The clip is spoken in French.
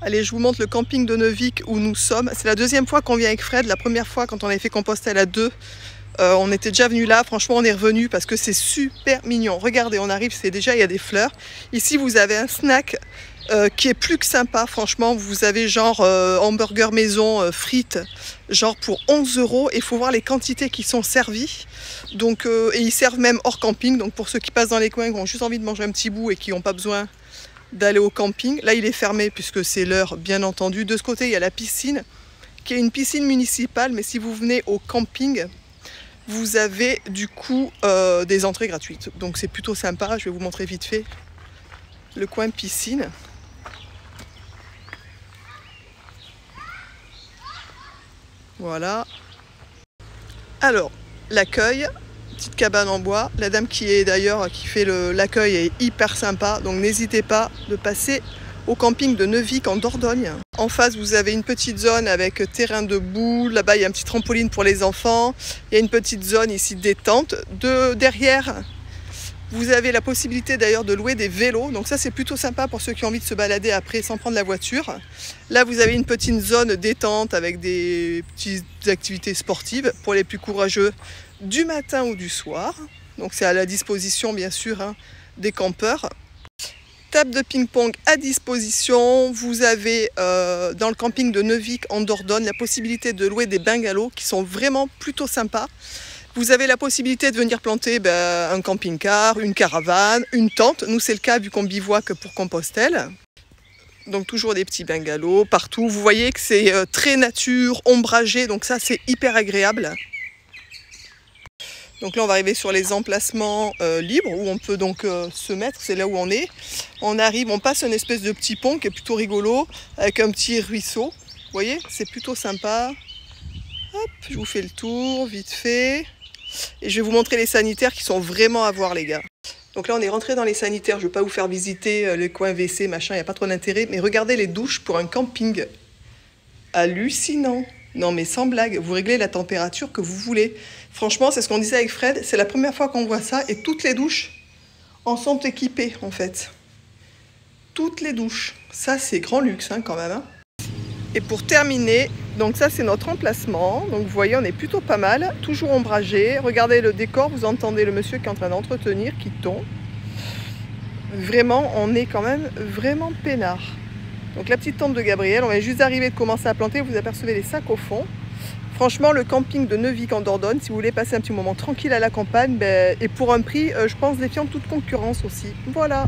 Allez, je vous montre le camping de Neuvic où nous sommes. C'est la deuxième fois qu'on vient avec Fred. La première fois, quand on avait fait Compostelle à deux, on était déjà venu là. Franchement, on est revenu parce que c'est super mignon. Regardez, on arrive, c'est déjà, il y a des fleurs. Ici, vous avez un snack qui est plus que sympa. Franchement, vous avez genre hamburger maison, frites, genre pour 11 €. Et il faut voir les quantités qui sont servies. Donc, et ils servent même hors camping. Donc, pour ceux qui passent dans les coins, qui ont juste envie de manger un petit bout et qui n'ont pas besoin d'aller au camping. Là, il est fermé puisque c'est l'heure, bien entendu. De ce côté, il y a la piscine, qui est une piscine municipale. Mais si vous venez au camping, vous avez du coup des entrées gratuites. Donc c'est plutôt sympa. Je vais vous montrer vite fait le coin piscine. Voilà. Alors, l'accueil, petite cabane en bois. La dame qui est d'ailleurs, qui fait l'accueil est hyper sympa. Donc n'hésitez pas de passer au camping de Neuvic en Dordogne. En face, vous avez une petite zone avec terrain de boule. Là-bas, il y a un petit trampoline pour les enfants. Il y a une petite zone ici détente. Derrière, vous avez la possibilité d'ailleurs de louer des vélos. Donc ça, c'est plutôt sympa pour ceux qui ont envie de se balader après sans prendre la voiture. Là, vous avez une petite zone détente avec des petites activités sportives pour les plus courageux du matin ou du soir. Donc c'est à la disposition, bien sûr, hein, des campeurs. Table de ping-pong à disposition. Vous avez dans le camping de Neuvic en Dordogne la possibilité de louer des bungalows qui sont vraiment plutôt sympas. Vous avez la possibilité de venir planter un camping-car, une caravane, une tente. Nous, c'est le cas vu qu'on bivouaque pour Compostelle. Donc toujours des petits bungalows partout. Vous voyez que c'est très nature, ombragé, donc ça c'est hyper agréable. Donc là, on va arriver sur les emplacements libres où on peut donc se mettre, c'est là où on est. On arrive, on passe une espèce de petit pont qui est plutôt rigolo, avec un petit ruisseau. Vous voyez, c'est plutôt sympa. Hop, je vous fais le tour, vite fait. Et je vais vous montrer les sanitaires qui sont vraiment à voir, les gars. Donc là, on est rentré dans les sanitaires. Je ne vais pas vous faire visiter les coins WC, machin, il n'y a pas trop d'intérêt. Mais regardez les douches pour un camping. Hallucinant. Non mais sans blague, vous réglez la température que vous voulez. Franchement, c'est ce qu'on disait avec Fred, c'est la première fois qu'on voit ça et toutes les douches en sont équipées en fait. Toutes les douches. Ça c'est grand luxe hein, quand même. Hein. Et pour terminer, donc ça c'est notre emplacement. Donc vous voyez, on est plutôt pas mal, toujours ombragé. Regardez le décor, vous entendez le monsieur qui est en train d'entretenir, qui tombe. Vraiment, on est quand même vraiment peinard. Donc la petite tente de Gabriel, on vient juste d'arriver de commencer à planter, vous apercevez les sacs au fond. Franchement, le camping de Neuvic en Dordogne, si vous voulez passer un petit moment tranquille à la campagne, et pour un prix, je pense, défiant toute concurrence aussi. Voilà.